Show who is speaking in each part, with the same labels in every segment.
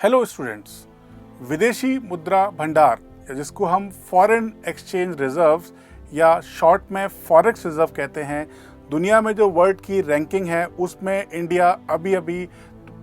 Speaker 1: Hello students, विदेशी मुद्रा भंडार या जिसको हम फॉरेन एक्सचेंज रिजर्व्स या शॉर्ट में फॉरेक्स रिजर्व कहते हैं, दुनिया में जो वर्ल्ड की रैंकिंग है उसमें इंडिया अभी अभी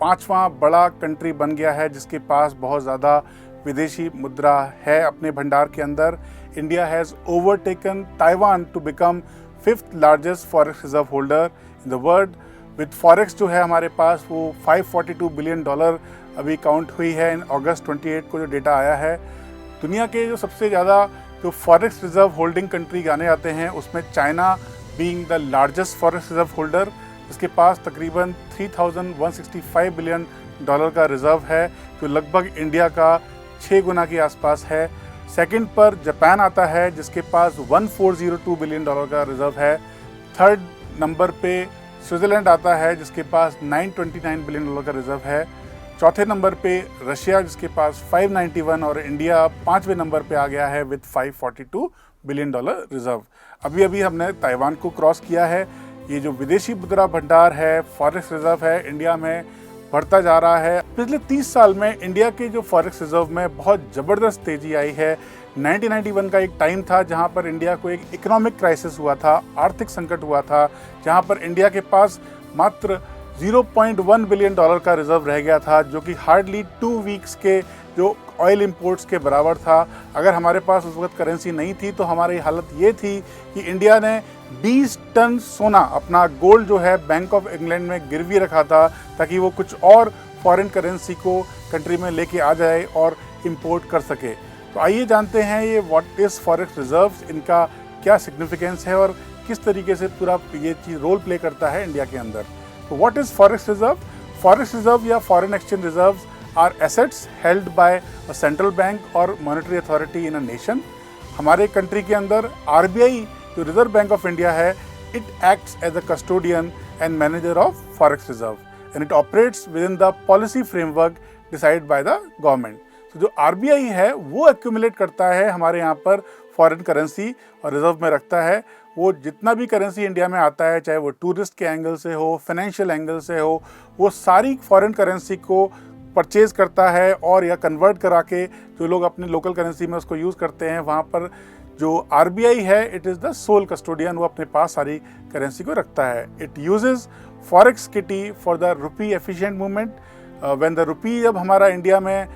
Speaker 1: 5वां बड़ा कंट्री बन गया है जिसके पास बहुत ज़्यादा विदेशी मुद्रा है अपने भंडार के अंदर। India has overtaken Taiwan to become 5th largest forex reserve holder in the world. With forex जो है हमारे पास वो $542 बिलियन अभी काउंट हुई है। इन अगस्त 28 को जो डेटा आया है, दुनिया के जो सबसे ज़्यादा जो फॉरेक्स रिजर्व होल्डिंग कंट्री गाने जाते हैं उसमें China being the largest forex reserve holder, इसके पास तकरीबन $3,165 बिलियन का रिजर्व है जो लगभग इंडिया का 6 गुना के आसपास है। सेकंड पर जापान आता है जिसके पास $1402 बिलियन का रिजर्व है। थर्ड नंबर पे स्विट्ज़रलैंड आता है जिसके पास $929 बिलियन का रिजर्व है। चौथे नंबर पे रशिया जिसके पास 591 और इंडिया 5वें नंबर पे आ गया है विद $542 बिलियन रिजर्व। अभी अभी हमने ताइवान को क्रॉस किया है। ये जो विदेशी मुद्रा भंडार है, फॉरेक्स रिजर्व है, इंडिया में बढ़ता जा रहा है। पिछले 30 साल में इंडिया के जो फॉरेक्स रिजर्व में बहुत ज़बरदस्त तेज़ी आई है। 1991 का एक टाइम था जहां पर इंडिया को एक इकोनॉमिक क्राइसिस हुआ था, आर्थिक संकट हुआ था, जहां पर इंडिया के पास मात्र $0.1 बिलियन का रिजर्व रह गया था जो कि हार्डली 2 वीक्स के जो ऑयल इंपोर्ट्स के बराबर था। अगर हमारे पास उस वक्त करेंसी नहीं थी तो हमारी हालत ये थी कि इंडिया ने 20 टन सोना, अपना गोल्ड जो है बैंक ऑफ इंग्लैंड में गिरवी रखा था ताकि वो कुछ और फॉरेन करेंसी को कंट्री में लेके आ जाए और इंपोर्ट कर सके। तो आइए जानते हैं ये व्हाट इज़ फॉरेक्स रिजर्व्स, इनका क्या सिग्निफिकेंस है और किस तरीके से पूरा ये चीज़ रोल प्ले करता है इंडिया के अंदर। तो what is forex reserve? Forex reserve या foreign exchange reserves are assets held by a central bank और monetary authority in a nation. हमारे कंट्री के अंदर आरबीआई जो रिजर्व बैंक ऑफ इंडिया है, it acts as a custodian and manager of forex reserve and it operates within the policy framework decide by the government. तो जो RBI है वो accumulate करता है हमारे यहाँ पर फॉरेन करेंसी और रिजर्व में रखता है। वो जितना भी करेंसी इंडिया में आता है, चाहे वो टूरिस्ट के एंगल से हो, फाइनेंशियल एंगल से हो, वो सारी फॉरेन करेंसी को परचेज करता है और या कन्वर्ट करा के जो लोग अपनी लोकल करेंसी में उसको यूज़ करते हैं, वहाँ पर जो आरबीआई है it is the sole custodian, वो अपने पास सारी करेंसी को रखता है। It uses forex kitty for the rupee efficient movement. When the rupee जब हमारा इंडिया में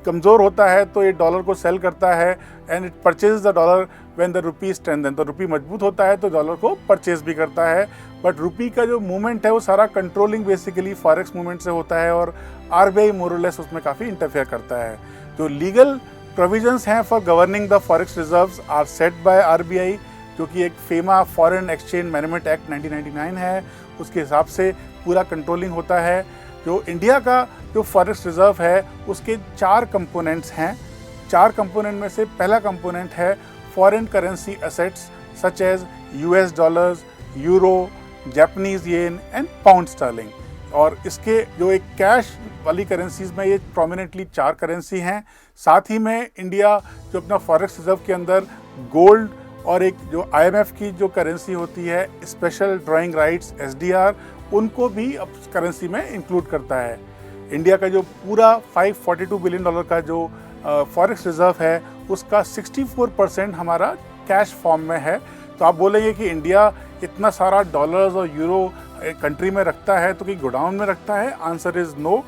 Speaker 1: कमज़ोर होता है तो ये डॉलर को सेल करता है and it purchase the dollar when the rupee strengthen. तो रुपी मजबूत होता है तो डॉलर को परचेज भी करता है। बट रुपी का जो मूवमेंट है वो सारा कंट्रोलिंग बेसिकली फॉरेक्स मूवमेंट से होता है और आरबीआई मोरलेस उसमें काफ़ी इंटरफेयर करता है। जो लीगल प्रोविजंस हैं for governing the forex reserves are set by RBI, जो कि एक FEMA foreign exchange management act 1999 है, उसके हिसाब से पूरा कंट्रोलिंग होता है। जो इंडिया का जो फॉरेक्स रिजर्व है उसके 4 कंपोनेंट्स हैं। 4 कंपोनेंट में से पहला कंपोनेंट है foreign currency assets such as US dollars, euro, Japanese yen and pound sterling. और इसके जो एक कैश वाली करेंसीज में ये प्रोमिनेंटली 4 करेंसी हैं। साथ ही में इंडिया जो अपना फॉरेक्स रिजर्व के अंदर गोल्ड और एक जो आईएमएफ की जो करेंसी होती है स्पेशल ड्राइंग राइट्स एसडीआर, उनको भी अब करेंसी में इंक्लूड करता है। इंडिया का जो पूरा $542 बिलियन का जो फॉरेक्स रिजर्व है उसका 64% हमारा कैश फॉर्म में है। तो आप बोलेंगे कि इंडिया इतना सारा डॉलर्स और यूरो कंट्री में रखता है तो कि गोडाउन में रखता है? Answer is no.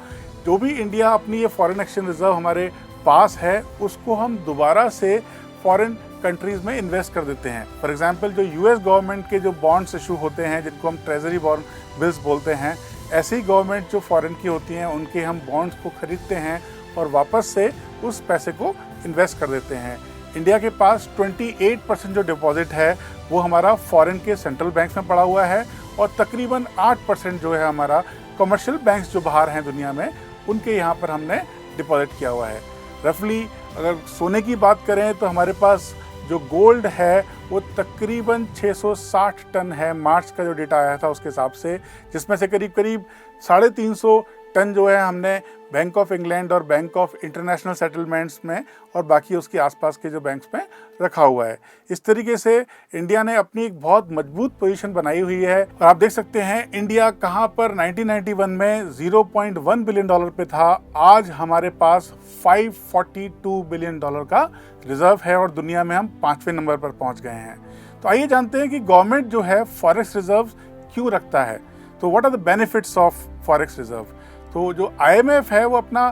Speaker 1: जो भी इंडिया अपनी ये फॉरेन एक्सचेंज रिजर्व हमारे पास है उसको हम दोबारा से फॉरेन कंट्रीज़ में इन्वेस्ट कर देते हैं। फॉर एग्जांपल जो यूएस गवर्नमेंट के जो बॉन्ड्स इशू होते हैं जिनको हम ट्रेजरी बॉन्ड बिल्स बोलते हैं, ऐसे ही गवर्नमेंट जो फॉरेन की होती हैं उनके हम बॉन्ड्स को खरीदते हैं और वापस से उस पैसे को इन्वेस्ट कर देते हैं। इंडिया के पास 28% जो डिपॉजिट है वो हमारा फॉरेन के सेंट्रल बैंक में पड़ा हुआ है और तकरीबन 8% जो है हमारा कमर्शियल बैंक्स जो बाहर हैं दुनिया में उनके यहाँ पर हमने डिपॉजिट किया हुआ है। रफली अगर सोने की बात करें तो हमारे पास जो गोल्ड है वो तकरीबन 660 टन है, मार्च का जो डेटा आया था उसके हिसाब से, जिसमें से करीब 350 टन जो है हमने बैंक ऑफ इंग्लैंड और बैंक ऑफ इंटरनेशनल सेटलमेंट्स में और बाकी उसके आसपास के जो बैंक्स में रखा हुआ है। इस तरीके से इंडिया ने अपनी एक बहुत मजबूत पोजीशन बनाई हुई है। और आप देख सकते हैं इंडिया कहां पर 1991 में 0.1 बिलियन डॉलर पे था, आज हमारे पास 542 बिलियन डॉलर का रिजर्व है और दुनिया में हम 5वें नंबर पर पहुंच गए हैं। तो आइए जानते हैं कि गवर्नमेंट जो है फॉरेक्स रिजर्व क्यों रखता है। तो what are the benefits of forex reserve. तो जो IMF है वो अपना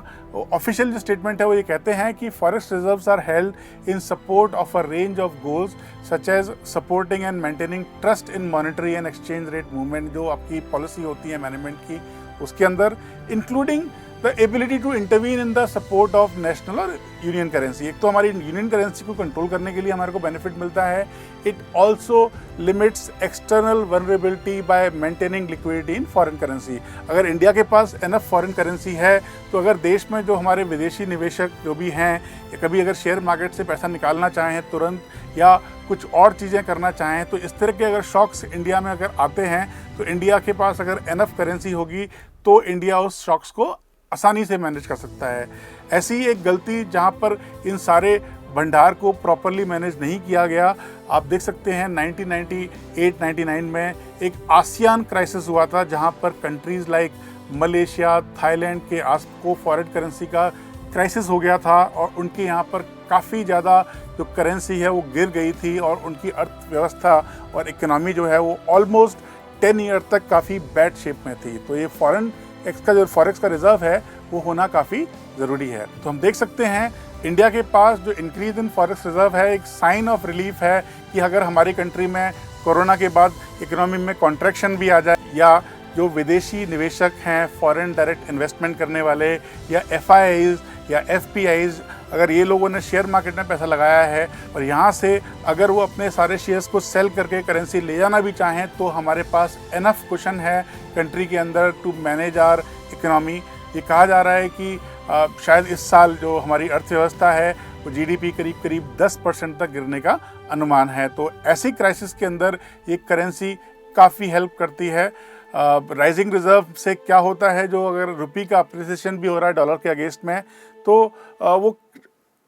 Speaker 1: ऑफिशियल जो स्टेटमेंट है वो ये कहते हैं कि forex reserves are held in support of a range of goals such as supporting and maintaining trust in monetary and exchange rate movement. जो आपकी पॉलिसी होती है मैनेजमेंट की उसके अंदर, including the ability to intervene in the support of national और union currency. एक तो हमारी यूनियन करेंसी को कंट्रोल करने के लिए हमारे को बेनिफिट मिलता है। It also limits external vulnerability bye maintaining liquidity in foreign currency. अगर इंडिया के पास एनफ फॉरेन करेंसी है तो अगर देश में जो हमारे विदेशी निवेशक जो भी हैं या कभी अगर शेयर मार्केट से पैसा निकालना चाहें तुरंत या कुछ और चीज़ें करना चाहें, तो इस तरह के अगर शॉक्स इंडिया में अगर आते हैं तो इंडिया के पास अगर एनफ करेंसी होगी तो इंडिया उस शॉक्स को आसानी से मैनेज कर सकता है। ऐसी एक गलती जहां पर इन सारे भंडार को प्रॉपरली मैनेज नहीं किया गया, आप देख सकते हैं 1998-99 में एक आसियान क्राइसिस हुआ था जहां पर कंट्रीज़ लाइक मलेशिया, थाईलैंड के को फॉरेन करेंसी का क्राइसिस हो गया था और उनके यहाँ पर काफ़ी ज़्यादा जो करेंसी है वो गिर गई थी और उनकी अर्थव्यवस्था और इकोनॉमी जो है वो ऑलमोस्ट 10 ईयर तक काफ़ी बैड शेप में थी। तो ये फॉरेक्स का रिजर्व है वो होना काफ़ी ज़रूरी है। तो हम देख सकते हैं इंडिया के पास जो इंक्रीज इन फॉरेक्स रिजर्व है एक साइन ऑफ रिलीफ है कि अगर हमारी कंट्री में कोरोना के बाद इकोनॉमी में कॉन्ट्रैक्शन भी आ जाए या जो विदेशी निवेशक हैं, फॉरेन डायरेक्ट इन्वेस्टमेंट करने वाले या FIIs या FPIs, अगर ये लोगों ने शेयर मार्केट में पैसा लगाया है और यहाँ से अगर वो अपने सारे शेयर्स को सेल करके करेंसी ले जाना भी चाहें तो हमारे पास एनफ कुशन है कंट्री के अंदर टू मैनेज आवर इकोनॉमी। ये कहा जा रहा है कि शायद इस साल जो हमारी अर्थव्यवस्था है वो GDP करीब 10% तक गिरने का अनुमान है। तो ऐसी क्राइसिस के अंदर ये करेंसी काफ़ी हेल्प करती है। राइजिंग रिजर्व से क्या होता है, जो अगर रुपये का अप्रिसिएशन भी हो रहा है डॉलर के अगेंस्ट में तो वो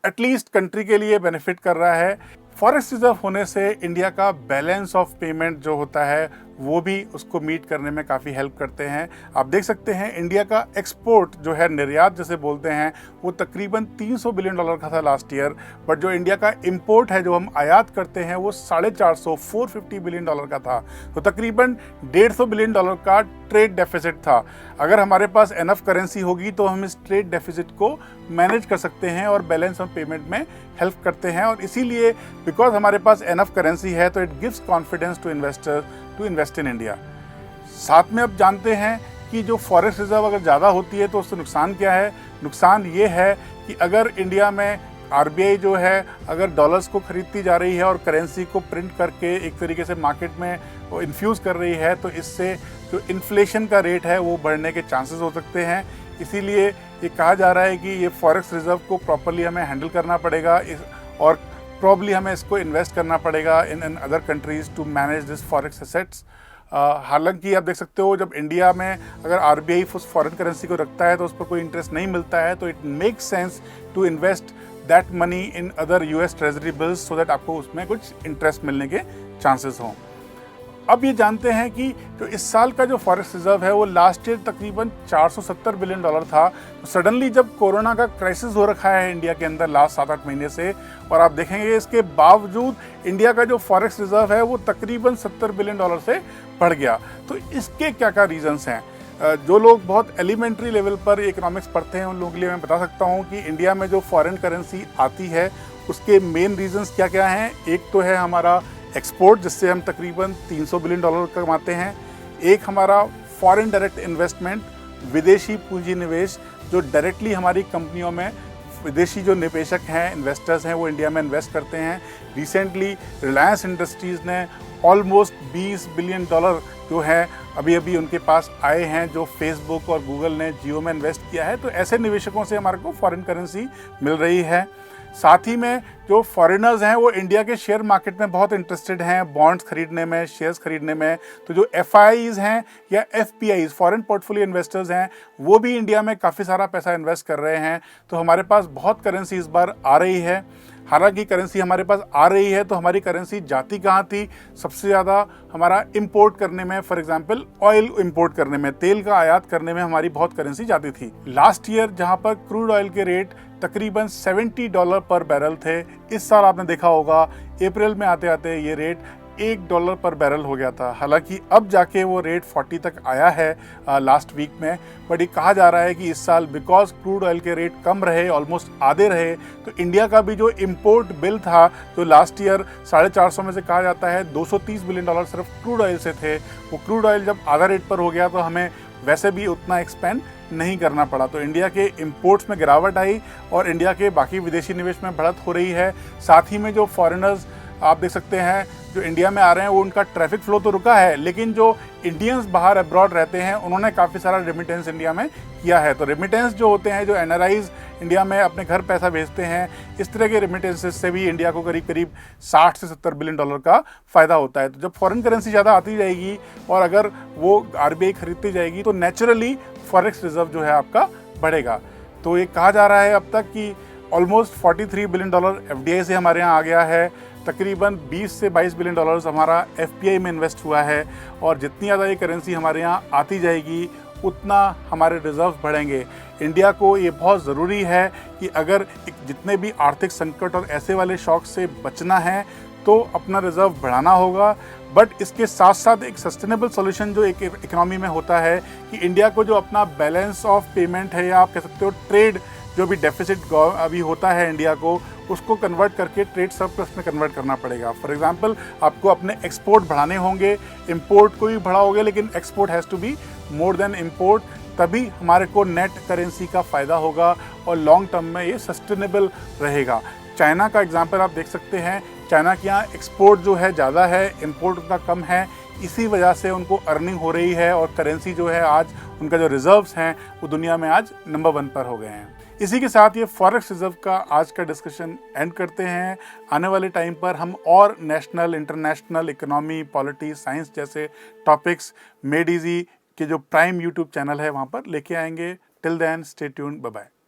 Speaker 1: एटलीस्ट कंट्री के लिए बेनिफिट कर रहा है। फॉरेक्स रिजर्व होने से इंडिया का बैलेंस ऑफ पेमेंट जो होता है वो भी उसको मीट करने में काफ़ी हेल्प करते हैं। आप देख सकते हैं इंडिया का एक्सपोर्ट जो है, निर्यात जैसे बोलते हैं, वो तकरीबन 300 बिलियन डॉलर का था लास्ट ईयर, बट जो इंडिया का इंपोर्ट है जो हम आयात करते हैं वो 450 बिलियन डॉलर का था। तो तकरीबन 150 बिलियन डॉलर का ट्रेड डेफिसिट था। अगर हमारे पास एनफ करेंसी होगी तो हम इस ट्रेड डेफिसिट को मैनेज कर सकते हैं और बैलेंस ऑफ पेमेंट में हेल्प करते हैं। और इसीलिए बिकॉज हमारे पास एनफ करेंसी है तो it gives confidence to investors to invest in India. साथ में अब जानते हैं कि जो फॉरेक्स रिजर्व अगर ज़्यादा होती है तो उससे नुकसान क्या है। नुकसान ये है कि अगर इंडिया में RBI जो है अगर डॉलर्स को खरीदती जा रही है और करेंसी को प्रिंट करके एक तरीके से मार्केट में वो इन्फ्यूज़ कर रही है, तो इससे जो इन्फ्लेशन का रेट है वो बढ़ने के चांसेस हो सकते हैं। इसीलिए ये कहा जा रहा है कि ये फॉरेक्स रिजर्व को प्रॉपरली हमें हैंडल करना पड़ेगा और प्रॉब्ली हमें इसको इन्वेस्ट करना पड़ेगा in other countries to manage this forex assets. हालांकि आप देख सकते हो जब इंडिया में अगर RBI फॉरेन करेंसी को रखता है तो उस पर कोई इंटरेस्ट नहीं मिलता है, तो it makes sense to invest that money in other US treasury bills so that आपको उसमें कुछ इंटरेस्ट मिलने के चांसेस हों। अब ये जानते हैं कि जो इस साल का जो फॉरेक्स रिजर्व है वो लास्ट ईयर तकरीबन 470 बिलियन डॉलर था। तो सडनली जब कोरोना का क्राइसिस हो रखा है इंडिया के अंदर लास्ट 7-8 महीने से, और आप देखेंगे इसके बावजूद इंडिया का जो फॉरेक्स रिजर्व है वो तकरीबन 70 बिलियन डॉलर से बढ़ गया। तो इसके क्या क्या रीजंस हैं। जो लोग बहुत एलिमेंट्री लेवल पर इकोनॉमिक्स पढ़ते हैं उन लोगों के लिए मैं बता सकता हूँ कि इंडिया में जो फॉरेन करेंसी आती है उसके मेन रीजंस क्या क्या हैं। एक तो है हमारा एक्सपोर्ट, जिससे हम तकरीबन 300 बिलियन डॉलर कमाते हैं। एक हमारा फॉरेन डायरेक्ट इन्वेस्टमेंट, विदेशी पूंजी निवेश, जो डायरेक्टली हमारी कंपनियों में विदेशी जो निवेशक हैं, इन्वेस्टर्स हैं, वो इंडिया में इन्वेस्ट करते हैं। रिसेंटली रिलायंस इंडस्ट्रीज़ ने ऑलमोस्ट 20 बिलियन डॉलर जो है अभी उनके पास आए हैं, जो फेसबुक और गूगल ने जियो में इन्वेस्ट किया है। तो ऐसे निवेशकों से हमारे को फॉरेन करेंसी मिल रही है। साथ ही में जो फॉरेनर्स हैं वो इंडिया के शेयर मार्केट में बहुत इंटरेस्टेड हैं, बॉन्ड्स खरीदने में, शेयर्स खरीदने में। तो जो FIIs हैं या FPIs, फॉरेन पोर्टफोलियो इन्वेस्टर्स हैं, वो भी इंडिया में काफ़ी सारा पैसा इन्वेस्ट कर रहे हैं। तो हमारे पास बहुत करेंसी इस बार आ रही है। हालांकि करेंसी हमारे पास आ रही है तो हमारी करेंसी जाती कहाँ थी? सबसे ज़्यादा हमारा इंपोर्ट करने में, फॉर एग्जांपल ऑयल इंपोर्ट करने में, तेल का आयात करने में हमारी बहुत करेंसी जाती थी। लास्ट ईयर जहाँ पर क्रूड ऑयल के रेट तकरीबन $70 पर बैरल थे, इस साल आपने देखा होगा अप्रैल में आते आते ये रेट $1 पर बैरल हो गया था। हालांकि अब जाके वो रेट 40 तक आया है लास्ट वीक में। बट ये कहा जा रहा है कि इस साल बिकॉज क्रूड ऑयल के रेट कम रहे, ऑलमोस्ट आधे रहे, तो इंडिया का भी जो इम्पोर्ट बिल था जो लास्ट ईयर 450 में से कहा जाता है $230 बिलियन सिर्फ क्रूड ऑयल से थे, वो क्रूड ऑयल जब आधा रेट पर हो गया तो हमें वैसे भी उतना एक्सपेंड नहीं करना पड़ा। तो इंडिया के इंपोर्ट्स में गिरावट आई और इंडिया के बाकी विदेशी निवेश में बढ़त हो रही है। साथ ही में जो फॉरेनर्स आप देख सकते हैं जो इंडिया में आ रहे हैं वो उनका ट्रैफिक फ्लो तो रुका है, लेकिन जो इंडियंस बाहर अब्रॉड रहते हैं उन्होंने काफ़ी सारा रेमिटेंस इंडिया में किया है। तो रेमिटेंस जो होते हैं, जो NRIs इंडिया में अपने घर पैसा भेजते हैं, इस तरह के रेमिटेंसेस से भी इंडिया को करीब करीब 60 से 70 बिलियन का फ़ायदा होता है। तो जब फॉरेन करेंसी ज़्यादा आती जाएगी और अगर वो RBI खरीदती जाएगी तो नेचुरली फॉरेक्स रिजर्व जो है आपका बढ़ेगा। तो ये कहा जा रहा है अब तक कि ऑलमोस्ट $43 बिलियन FDI से हमारे यहाँ आ गया है, तकरीबन 20 से 22 बिलियन डॉलर्स हमारा FPI में इन्वेस्ट हुआ है, और जितनी ज़्यादा ये करेंसी हमारे यहाँ आती जाएगी उतना हमारे रिजर्व बढ़ेंगे। इंडिया को ये बहुत ज़रूरी है कि अगर जितने भी आर्थिक संकट और ऐसे वाले शॉक से बचना है तो अपना रिजर्व बढ़ाना होगा। बट इसके साथ साथ एक सस्टेनेबल सॉल्यूशन जो एक इकोनॉमी में होता है कि इंडिया को जो अपना बैलेंस ऑफ पेमेंट है, या आप कह सकते हो ट्रेड जो भी डेफिसिट अभी होता है इंडिया को, उसको कन्वर्ट करके ट्रेड सरप्लस में कन्वर्ट करना पड़ेगा। फॉर एग्जांपल आपको अपने एक्सपोर्ट बढ़ाने होंगे, इंपोर्ट को भी बढ़ाओगे लेकिन export has to be more than import, तभी हमारे को नेट करेंसी का फ़ायदा होगा और लॉन्ग टर्म में ये सस्टेनेबल रहेगा। चाइना का एग्जांपल आप देख सकते हैं, चाइना के यहाँ एक्सपोर्ट जो है ज़्यादा है, इंपोर्ट उनका कम है, इसी वजह से उनको अर्निंग हो रही है और करेंसी जो है आज उनका जो रिजर्व्स हैं वो दुनिया में आज नंबर 1 पर हो गए हैं। इसी के साथ ये फॉरेक्स रिजर्व का आज का डिस्कशन एंड करते हैं। आने वाले टाइम पर हम और national, international, economy, polity, science जैसे टॉपिक्स मेड इजी के जो प्राइम यूट्यूब चैनल है वहाँ पर लेके आएंगे। Till then stay tuned, bye bye.